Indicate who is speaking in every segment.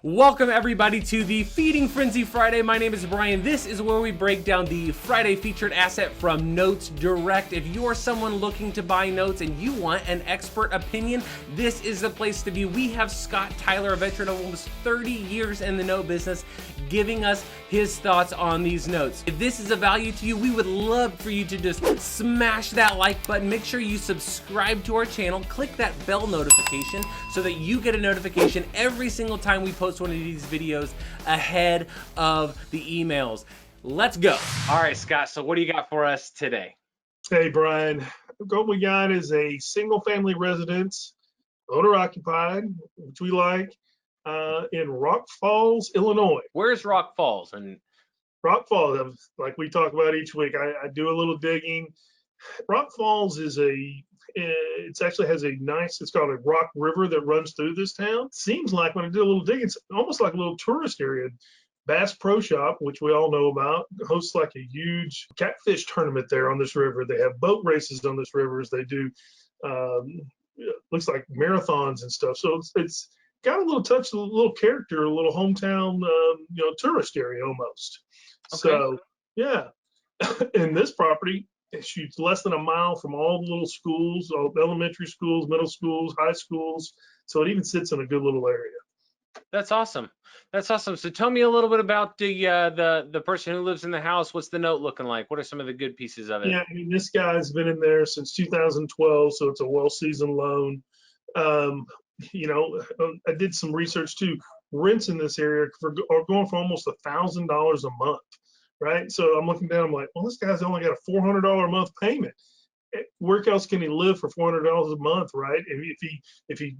Speaker 1: Welcome everybody to the Feeding Frenzy Friday. My name is Brian. This is where we break down the Friday featured asset from Notes Direct. If you're someone looking to buy notes and you want an expert opinion, this is the place to be. We have Scott Tyler, a veteran of almost 30 years in the note business, giving us his thoughts on these notes. If this is a value to you, we would love for you to just smash that like button. Make sure you subscribe to our channel, click that bell notification so that you get a notification every single time we post one of these videos ahead of the emails. Let's go. All right, Scott, so what do you got for us today?
Speaker 2: Hey, Brian. What we got is a single family residence, owner occupied, which we like, in Rock Falls, Illinois.
Speaker 1: Where's Rock Falls? And
Speaker 2: Rock Falls, like we talk about each week, I do a little digging. Rock Falls is it actually has it's called a rock river that runs through this town. Seems like when I did a little digging, it's almost like a little tourist area. Bass Pro Shop, which we all know about, hosts like a huge catfish tournament there on this river. They have boat races on this river. They do, looks like marathons and stuff. So it's got a little touch, a little character, a little hometown, tourist area almost.
Speaker 1: Okay.
Speaker 2: So yeah, and this property, it's less than a mile from all the little schools, all elementary schools, middle schools, high schools. So it even sits in a good little area.
Speaker 1: That's awesome. That's awesome. So tell me a little bit about the person who lives in the house. What's the note looking like? What are some of the good pieces of it?
Speaker 2: Yeah, I mean, this guy's been in there since 2012, so it's a well-seasoned loan. I did some research too. Rents in this area are going for almost $1,000 a month, right? So I'm looking down, I'm like, well, this guy's only got a $400 a month payment. Where else can he live for $400 a month, right? If he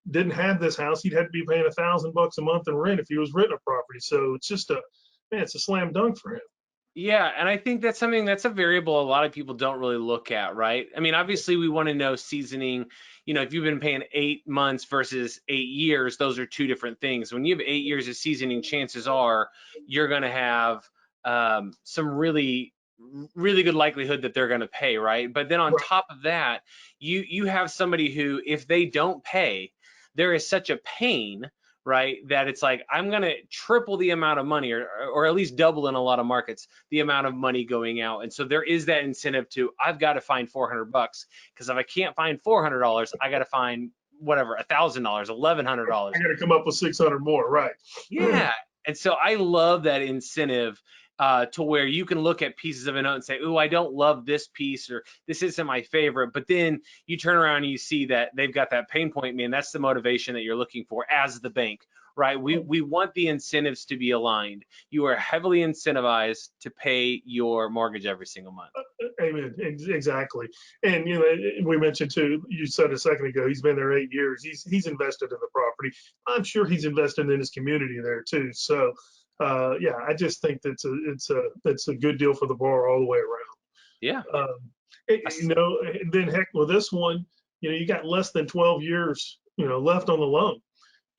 Speaker 2: didn't have this house, he'd have to be paying $1,000 a month in rent if he was renting a property. So it's just it's a slam dunk for him.
Speaker 1: Yeah, and I think that's a variable a lot of people don't really look at, right? I mean, obviously we want to know seasoning. If you've been paying 8 months versus 8 years, those are two different things. When you have 8 years of seasoning, chances are you're going to have some really good likelihood that they're going to pay, right? But then on top of that, you have somebody who, if they don't pay, there is such a pain, right, that it's like, I'm going to triple the amount of money or at least double in a lot of markets the amount of money going out. And so there is that incentive to, I've got to find $400 because if I can't find $400, I got to find whatever, $1,000, $1,100.
Speaker 2: I got to come up with 600 more, right?
Speaker 1: Yeah. And so I love that incentive to where you can look at pieces of a note and say, oh, I don't love this piece, or this isn't my favorite. But then you turn around and you see that they've got that pain point, man. That's the motivation that you're looking for as the bank, right? We want the incentives to be aligned. You are heavily incentivized to pay your mortgage every single month.
Speaker 2: Amen. Exactly. And we mentioned too, you said a second ago, he's been there 8 years. He's invested in the property. I'm sure he's invested in his community there too. So I just think that's a good deal for the borrower all the way around.
Speaker 1: Yeah.
Speaker 2: And then heck, with this one, you got less than 12 years, left on the loan.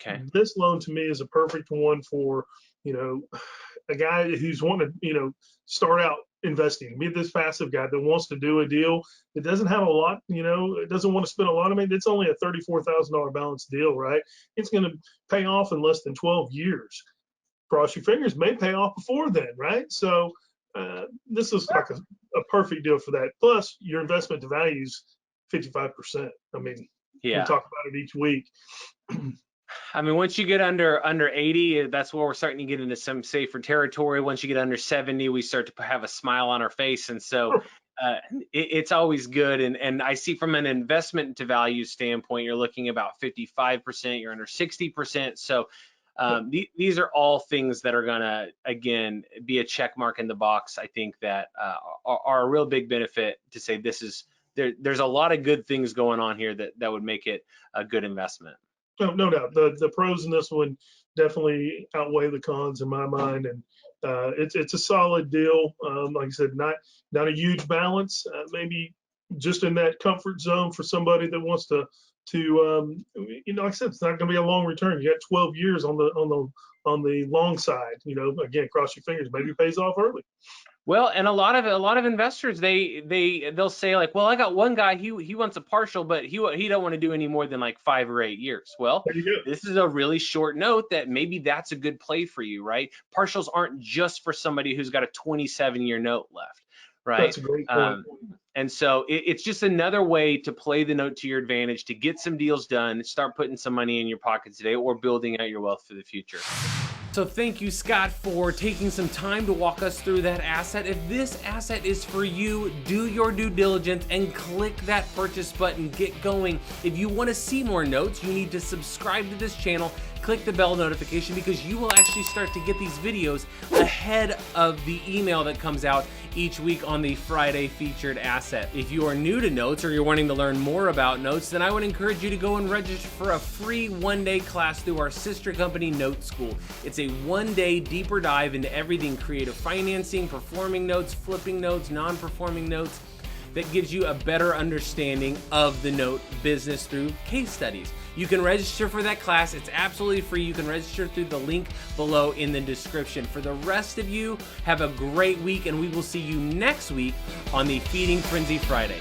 Speaker 1: Okay.
Speaker 2: This loan to me is a perfect one for, a guy who's wanting to, start out investing, be this passive guy that wants to do a deal. It doesn't have a lot, it doesn't want to spend a lot of money. It's only a $34,000 balance deal, right? It's going to pay off in less than 12 years. Cross your fingers, may pay off before then, right? So this is like a perfect deal for that. Plus, your investment to value is 55%. I mean, we talk about it each week.
Speaker 1: I mean, once you get under 80, that's where we're starting to get into some safer territory. Once you get under 70, we start to have a smile on our face, and so it's always good. And I see from an investment to value standpoint, you're looking about 55%. You're under 60%. So these are all things that are gonna, again, be a check mark in the box. I think that are a real big benefit to say there's a lot of good things going on here that would make it a good investment.
Speaker 2: No doubt. The pros in this one definitely outweigh the cons in my mind, and it's a solid deal. Like I said, not a huge balance, maybe just in that comfort zone for somebody that wants to like I said, it's not going to be a long return. You got 12 years on the long side. Again, cross your fingers, maybe it pays off early.
Speaker 1: Well, and a lot of investors, they'll say like, well, I got one guy, he wants a partial, but he don't want to do any more than like 5 or 8 years. Well,
Speaker 2: There you go.
Speaker 1: this is a really short note that maybe that's a good play for you, right? Partials aren't just for somebody who's got a 27-year note left, right?
Speaker 2: That's a great point.
Speaker 1: Um, and so it's just another way to play the note to your advantage, to get some deals done, start putting some money in your pocket today, or building out your wealth for the future. So thank you, Scott, for taking some time to walk us through that asset. If this asset is for you, do your due diligence and click that purchase button. Get going. If you want to see more notes, you need to subscribe to this channel, click the bell notification, because you will actually start to get these videos ahead of the email that comes out each week on the Friday featured asset. If you are new to notes or you're wanting to learn more about notes, then I would encourage you to go and register for a free one-day class through our sister company, Note School. It's a one-day deeper dive into everything creative financing, performing notes, flipping notes, non-performing notes, that gives you a better understanding of the note business through case studies. You can register for that class. It's absolutely free. You can register through the link below in the description. For the rest of you, have a great week, and we will see you next week on the Feeding Frenzy Friday.